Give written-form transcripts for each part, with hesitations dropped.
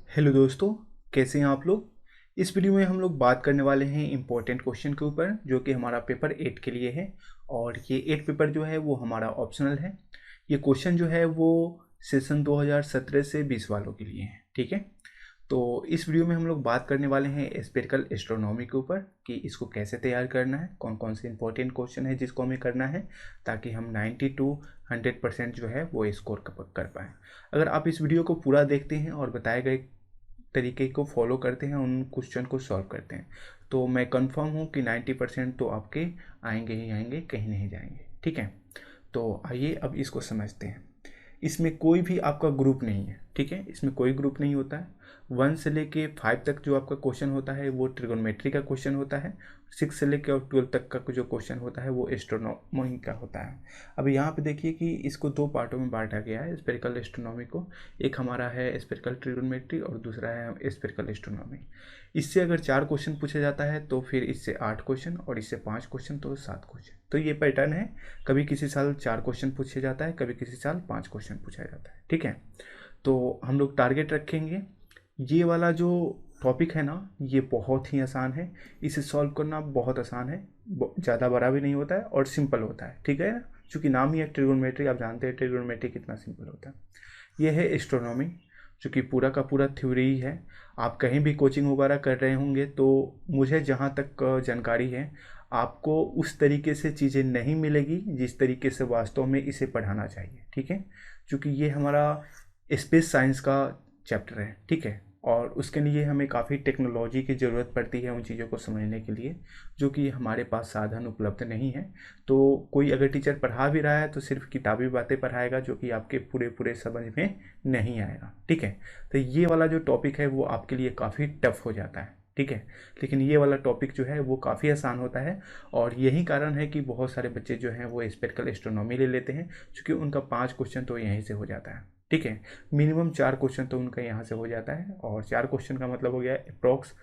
Hello दोस्तों, कैसे हैं आप लोग। इस वीडियो में हम लोग बात करने वाले हैं इम्पोर्टेंट क्वेश्चन के ऊपर जो कि हमारा पेपर 8 के लिए है। और ये 8 पेपर जो है वो हमारा ऑप्शनल है। ये क्वेश्चन जो है वो सेशन 2017 से 20 वालों के लिए है। ठीक है, तो इस वीडियो में हम लोग बात करने वाले हैं स्पेरिकल एस्ट्रोनॉमी के ऊपर कि इसको कैसे तैयार करना है, कौन कौन से इंपॉर्टेंट क्वेश्चन है जिसको हमें करना है ताकि हम 90 to 100% जो है वो स्कोर कर पाएँ। अगर आप इस वीडियो को पूरा देखते हैं और बताए गए तरीके को फॉलो करते हैं, उन क्वेश्चन को सॉल्व करते हैं, तो मैं कंफर्म हूँ कि 90% तो आपके आएंगे ही आएंगे, कहीं नहीं जाएंगे। ठीक है, तो आइए अब इसको समझते हैं। इसमें कोई भी आपका ग्रुप नहीं है। ठीक है, इसमें कोई ग्रुप नहीं होता है। 1 से लेके 5 तक जो आपका क्वेश्चन होता है वो ट्रिगोनोमेट्री का क्वेश्चन होता है। 6 से लेके और 12 तक का जो क्वेश्चन होता है वो एस्ट्रोनॉमी का होता है। अब यहाँ पे देखिए कि इसको दो पार्टों में बांटा गया है स्पेरिकल एस्ट्रोनॉमी को। एक हमारा है स्पेरिकल ट्रिगोनोमेट्री और दूसरा है स्पेरिकल एस्ट्रोनॉमी। इससे अगर 4 क्वेश्चन पूछा जाता है तो फिर इससे 8 क्वेश्चन और इससे 5 क्वेश्चन तो 7 क्वेश्चन। तो ये पैटर्न है, कभी किसी साल 4 क्वेश्चन पूछे जाता है, कभी किसी साल 5 क्वेश्चन पूछा जाता है। ठीक है, तो हम लोग टारगेट रखेंगे। ये वाला जो टॉपिक है ना, ये बहुत ही आसान है। इसे सॉल्व करना बहुत आसान है, ज़्यादा बड़ा भी नहीं होता है और सिंपल होता है। ठीक है ना, चूँकि नाम ही है ट्रिगोनोमेट्री, आप जानते हैं ट्रिगोनोमेट्री कितना सिंपल होता है। ये है एस्ट्रोनॉमी, जो कि पूरा का पूरा थ्योरी ही है। आप कहीं भी कोचिंग वगैरह कर रहे होंगे तो मुझे जहाँ तक जानकारी है आपको उस तरीके से चीज़ें नहीं मिलेगी जिस तरीके से वास्तव में इसे पढ़ाना चाहिए। ठीक है, क्योंकि ये हमारा स्पेस साइंस का चैप्टर है। ठीक है, और उसके लिए हमें काफ़ी टेक्नोलॉजी की ज़रूरत पड़ती है उन चीज़ों को समझने के लिए, जो कि हमारे पास साधन उपलब्ध नहीं है। तो कोई अगर टीचर पढ़ा भी रहा है तो सिर्फ किताबी बातें पढ़ाएगा, जो कि आपके पूरे पूरे समझ में नहीं आएगा। ठीक है, तो ये वाला जो टॉपिक है वो आपके लिए काफ़ी टफ हो जाता है। ठीक है, लेकिन ये वाला टॉपिक जो है वो काफ़ी आसान होता है। और यही कारण है कि बहुत सारे बच्चे जो हैं वो स्पेरिकल एस्ट्रोनॉमी ले लेते हैं, क्योंकि उनका 5 क्वेश्चन तो यहीं से हो जाता है। ठीक है, मिनिमम 4 क्वेश्चन तो उनका यहाँ से हो जाता है, और 4 क्वेश्चन का मतलब हो गया अप्रॉक्स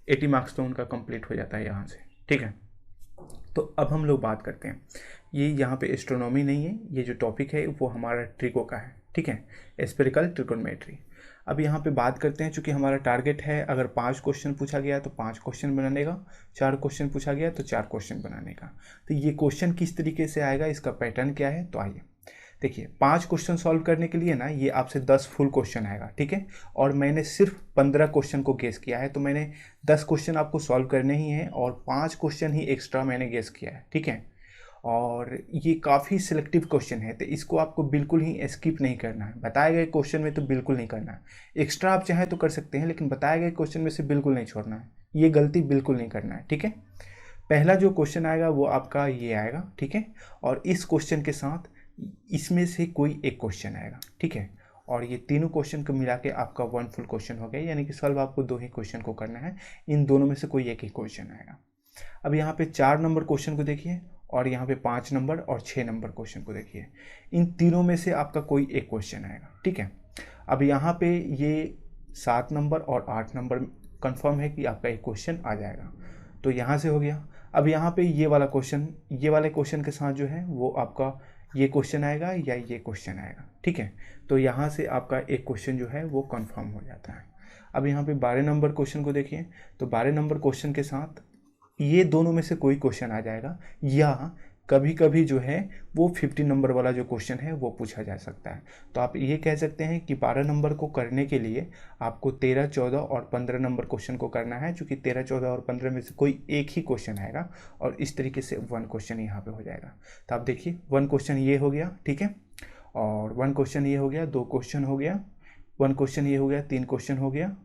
80 मार्क्स तो उनका कंप्लीट हो जाता है यहाँ से। ठीक है, तो अब हम लोग बात करते हैं। ये यहाँ पे एस्ट्रोनॉमी नहीं है, ये जो टॉपिक है वो हमारा ट्रिगो का है। ठीक है, स्पेरिकल ट्रिगोनोमेट्री। अब यहाँ पे बात करते हैं, चूँकि हमारा टारगेट है अगर 5 क्वेश्चन पूछा गया तो 5 क्वेश्चन बनाने का, 4 क्वेश्चन पूछा गया तो 4 क्वेश्चन बनाने का। तो ये क्वेश्चन किस तरीके से आएगा, इसका पैटर्न क्या है, तो आइए देखिए। 5 क्वेश्चन सॉल्व करने के लिए ना ये आपसे 10 फुल क्वेश्चन आएगा। ठीक है, और मैंने सिर्फ 15 क्वेश्चन को गेस किया है, तो मैंने 10 क्वेश्चन आपको सॉल्व करने ही हैं और 5 क्वेश्चन ही एक्स्ट्रा मैंने गेस किया है। ठीक है, और ये काफ़ी सिलेक्टिव क्वेश्चन है, तो इसको आपको बिल्कुल ही स्किप नहीं करना है। बताए गए क्वेश्चन में तो बिल्कुल नहीं करना है। एक्स्ट्रा आप चाहें तो कर सकते हैं, लेकिन बताए गए क्वेश्चन में से बिल्कुल नहीं छोड़ना है। ये गलती बिल्कुल नहीं करना है। ठीक है, पहला जो क्वेश्चन आएगा वो आपका ये आएगा। ठीक है, और इस क्वेश्चन के साथ इसमें से कोई एक क्वेश्चन आएगा। ठीक है, और ये तीनों क्वेश्चन को मिला के आपका 1 फुल क्वेश्चन हो गया, यानी कि सॉल्व आपको 2 ही क्वेश्चन को करना है। इन दोनों में से कोई एक ही क्वेश्चन आएगा। अब यहाँ पे 4 नंबर क्वेश्चन को देखिए, और यहाँ पे 5 नंबर और 6 नंबर क्वेश्चन को देखिए। इन तीनों में से आपका कोई एक क्वेश्चन आएगा। ठीक है, अब यहाँ पे ये 7 नंबर और 8 नंबर कंफर्म है कि आपका एक क्वेश्चन आ जाएगा, तो यहाँ से हो गया। अब यहाँ पे ये वाला क्वेश्चन, ये वाले क्वेश्चन के साथ जो है वो आपका ये क्वेश्चन आएगा या ये क्वेश्चन आएगा। ठीक है, तो यहाँ से आपका एक क्वेश्चन जो है वो कंफर्म हो जाता है। अब यहाँ पे 12 नंबर क्वेश्चन को देखिए, तो 12 नंबर क्वेश्चन के साथ ये दोनों में से कोई क्वेश्चन आ जाएगा, या कभी कभी जो है वो 50 नंबर वाला जो क्वेश्चन है वो पूछा जा सकता है। तो आप ये कह सकते हैं कि 12 नंबर को करने के लिए आपको 13, 14 और 15 नंबर क्वेश्चन को करना है, क्योंकि 13, 14 और 15 में से कोई एक ही क्वेश्चन आएगा, और इस तरीके से 1 क्वेश्चन यहाँ पे हो जाएगा। तो आप देखिए 1 क्वेश्चन ये हो गया। ठीक है, और 1 क्वेश्चन ये हो गया, 2 क्वेश्चन हो गया, 1 क्वेश्चन ये हो गया, 3 क्वेश्चन हो गया,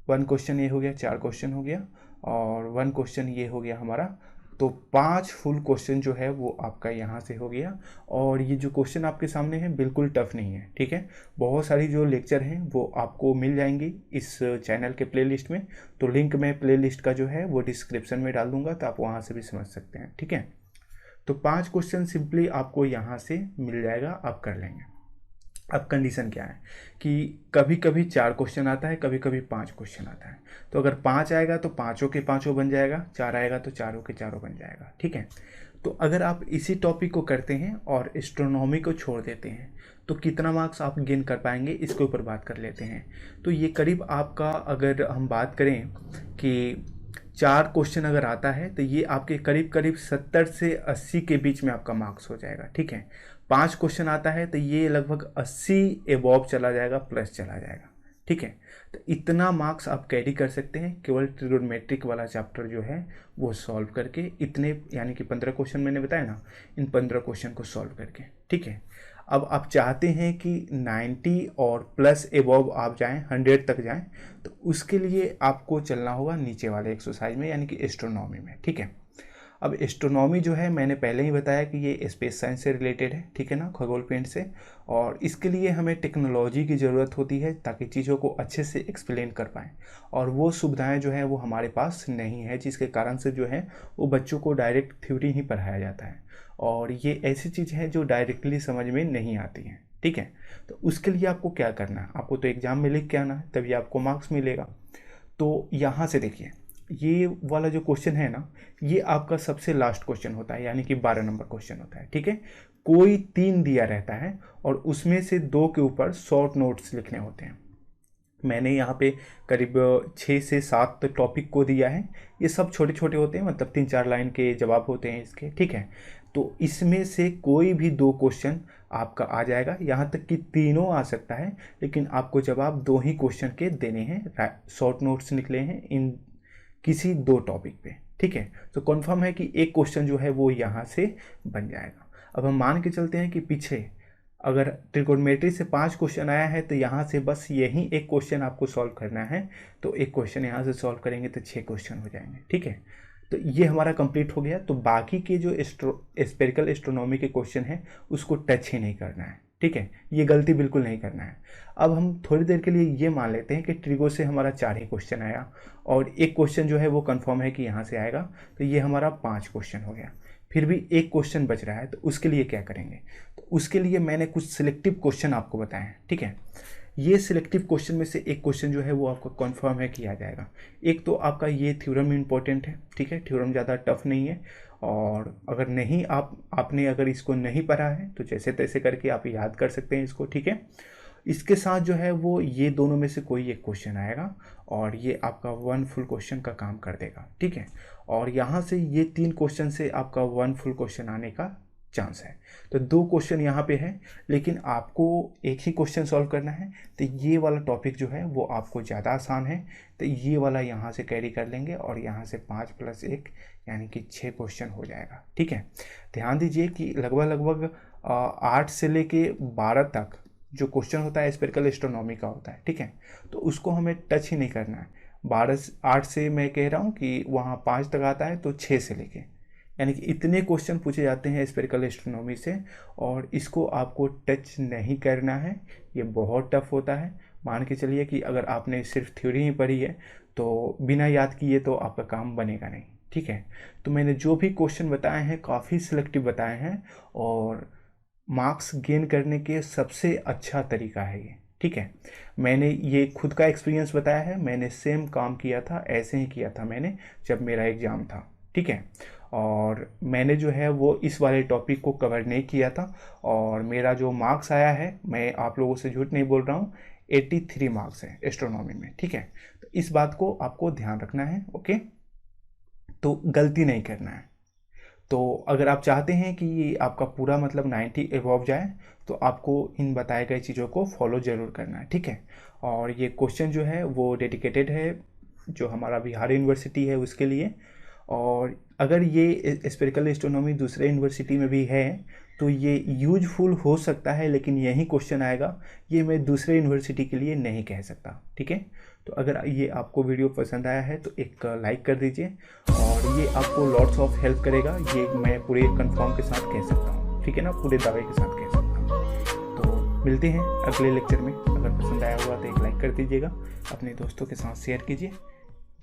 1 क्वेश्चन ये हो गया, 4 क्वेश्चन हो गया, और 1 क्वेश्चन ये हो गया हमारा। तो 5 फुल क्वेश्चन जो है वो आपका यहाँ से हो गया। और ये जो क्वेश्चन आपके सामने है बिल्कुल टफ नहीं है। ठीक है, बहुत सारी जो लेक्चर हैं वो आपको मिल जाएंगी इस चैनल के प्लेलिस्ट में, तो लिंक मैं प्लेलिस्ट का जो है वो डिस्क्रिप्शन में डाल दूंगा, तो आप वहाँ से भी समझ सकते हैं। ठीक है, तो 5 क्वेश्चन सिंपली आपको यहाँ से मिल जाएगा, आप कर लेंगे। अब कंडीशन क्या है कि कभी कभी 4 क्वेश्चन आता है, कभी कभी 5 क्वेश्चन आता है। तो अगर 5 आएगा तो पाँचों के पाँचों बन जाएगा, 4 आएगा तो चारों के चारों बन जाएगा। ठीक है, तो अगर आप इसी टॉपिक को करते हैं और एस्ट्रोनॉमी को छोड़ देते हैं तो कितना मार्क्स आप गेन कर पाएंगे, इसके ऊपर बात कर लेते हैं। तो ये करीब आपका, अगर हम बात करें कि 4 क्वेश्चन अगर आता है तो ये आपके करीब करीब 70 से 80 के बीच में आपका मार्क्स हो जाएगा, ठीक है। 5 क्वेश्चन आता है तो ये लगभग 80 एबॉव चला जाएगा, प्लस चला जाएगा, ठीक है। तो इतना मार्क्स आप कैरी कर सकते हैं केवल ट्रिगोनोमेट्रिक वाला चैप्टर जो है वो सॉल्व करके, इतने यानी कि 15 क्वेश्चन मैंने बताया ना, इन 15 क्वेश्चन को सॉल्व करके, ठीक है। अब आप चाहते हैं कि 90 और प्लस एबव आप जाएं, 100 तक जाएं, तो उसके लिए आपको चलना होगा नीचे वाले एक्सरसाइज में, यानी कि एस्ट्रोनॉमी में, ठीक है। अब एस्ट्रोनॉमी जो है मैंने पहले ही बताया कि ये स्पेस साइंस से रिलेटेड है, ठीक है ना, खगोल पेंट से। और इसके लिए हमें टेक्नोलॉजी की ज़रूरत होती है ताकि चीज़ों को अच्छे से एक्सप्लेन कर पाएँ, और वो सुविधाएं जो है वो हमारे पास नहीं है, जिसके कारण से जो है वो बच्चों को डायरेक्ट थ्योरी ही पढ़ाया जाता है, और ये ऐसी चीज़ है जो डायरेक्टली समझ में नहीं आती हैं, ठीक है। तो उसके लिए आपको क्या करना है, आपको तो एग्ज़ाम में लिख के आना है, तभी आपको मार्क्स मिलेगा। तो यहाँ से देखिए, ये वाला जो क्वेश्चन है ना, ये आपका सबसे लास्ट क्वेश्चन होता है, यानी कि 12 नंबर क्वेश्चन होता है, ठीक है। कोई 3 दिया रहता है और उसमें से 2 के ऊपर शॉर्ट नोट्स लिखने होते हैं। मैंने यहाँ पे करीब 6 से 7 टॉपिक को दिया है, ये सब छोटे छोटे होते हैं, मतलब 3-4 लाइन के जवाब होते हैं इसके, ठीक है। तो इसमें से कोई भी 2 क्वेश्चन आपका आ जाएगा, यहाँ तक कि तीनों आ सकता है, लेकिन आपको जवाब 2 ही क्वेश्चन के देने हैं। शॉर्ट नोट्स निकले हैं इन किसी 2 टॉपिक पे, ठीक है। तो कन्फर्म है कि एक क्वेश्चन जो है वो यहाँ से बन जाएगा। अब हम मान के चलते हैं कि पीछे अगर ट्रिगोनोमेट्री से 5 क्वेश्चन आया है तो यहाँ से बस यही एक क्वेश्चन आपको सॉल्व करना है, तो एक क्वेश्चन यहाँ से सॉल्व करेंगे तो 6 क्वेश्चन हो जाएंगे, ठीक है। तो ये हमारा कंप्लीट हो गया। तो बाकी के जो स्पेरिकल एस्ट्रोनॉमी के क्वेश्चन हैं उसको टच ही नहीं करना है, ठीक है, ये गलती बिल्कुल नहीं करना है। अब हम थोड़ी देर के लिए ये मान लेते हैं कि ट्रिगो से हमारा 4 ही क्वेश्चन आया और एक क्वेश्चन जो है वो कंफर्म है कि यहाँ से आएगा, तो ये हमारा 5 क्वेश्चन हो गया। फिर भी एक क्वेश्चन बच रहा है, तो उसके लिए क्या करेंगे, तो उसके लिए मैंने कुछ सिलेक्टिव क्वेश्चन आपको बताए हैं, ठीक है। ये सिलेक्टिव क्वेश्चन में से एक क्वेश्चन जो है वो आपको कंफर्म है कि आ जाएगा। एक तो आपका ये थ्योरम इंपॉर्टेंट है, ठीक है, थ्योरम ज़्यादा टफ नहीं है, और अगर नहीं आपने अगर इसको नहीं पढ़ा है तो जैसे तैसे करके आप याद कर सकते हैं इसको, ठीक है। इसके साथ जो है वो ये दोनों में से कोई एक क्वेश्चन आएगा और ये आपका 1 फुल क्वेश्चन का काम कर देगा, ठीक है। और यहाँ से ये 3 क्वेश्चन से आपका 1 फुल क्वेश्चन आने का चांस है। तो 2 क्वेश्चन यहाँ पे है, लेकिन आपको एक ही क्वेश्चन सॉल्व करना है, तो ये वाला टॉपिक जो है वो आपको ज़्यादा आसान है, तो ये वाला यहाँ से कैरी कर लेंगे और यहाँ से 5 + 1 यानी कि 6 क्वेश्चन हो जाएगा, ठीक है। ध्यान दीजिए कि लगभग 8 से लेके 12 तक जो क्वेश्चन होता है स्पेरिकल एस्ट्रोनॉमी का होता है, ठीक है। तो उसको हमें टच ही नहीं करना है। 8 से मैं कह रहा हूँ कि वहाँ 5 तक आता है, तो 6 से लेके यानी कि इतने क्वेश्चन पूछे जाते हैं स्पेरिकल एस्ट्रोनॉमी से, और इसको आपको टच नहीं करना है। ये बहुत टफ होता है। मान के चलिए कि अगर आपने सिर्फ थ्योरी ही पढ़ी है तो बिना याद किए तो आपका काम बनेगा नहीं, ठीक है। तो मैंने जो भी क्वेश्चन बताए हैं काफ़ी सिलेक्टिव बताए हैं, और मार्क्स गेन करने के सबसे अच्छा तरीका है ये, ठीक है। मैंने ये खुद का एक्सपीरियंस बताया है, मैंने सेम काम किया था, ऐसे ही किया था मैंने जब मेरा एग्ज़ाम था, ठीक है। और मैंने जो है वो इस वाले टॉपिक को कवर नहीं किया था, और मेरा जो मार्क्स आया है, मैं आप लोगों से झूठ नहीं बोल रहा हूँ, 83 मार्क्स है एस्ट्रोनॉमी में, ठीक है। तो इस बात को आपको ध्यान रखना है, ओके। तो गलती नहीं करना है। तो अगर आप चाहते हैं कि आपका पूरा मतलब 90 एबव जाए, तो आपको इन बताए गए चीज़ों को फॉलो ज़रूर करना है, ठीक है। और ये क्वेश्चन जो है वो डेडिकेटेड है जो हमारा बिहार यूनिवर्सिटी है उसके लिए, और अगर ये स्पेरिकल एस्ट्रोनॉमी दूसरे यूनिवर्सिटी में भी है तो ये यूजफुल हो सकता है, लेकिन यही क्वेश्चन आएगा, ये मैं दूसरे यूनिवर्सिटी के लिए नहीं कह सकता, ठीक है। तो अगर ये आपको वीडियो पसंद आया है तो एक लाइक कर दीजिए, और ये आपको लॉट्स ऑफ हेल्प करेगा, ये मैं पूरे कंफर्म के साथ कह सकता हूँ, ठीक है ना, पूरे दावे के साथ कह सकता हूँ। तो मिलते हैं अगले लेक्चर में। अगर पसंद आया हुआ तो एक लाइक कर दीजिएगा, अपने दोस्तों के साथ शेयर कीजिए।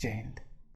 जय हिंद।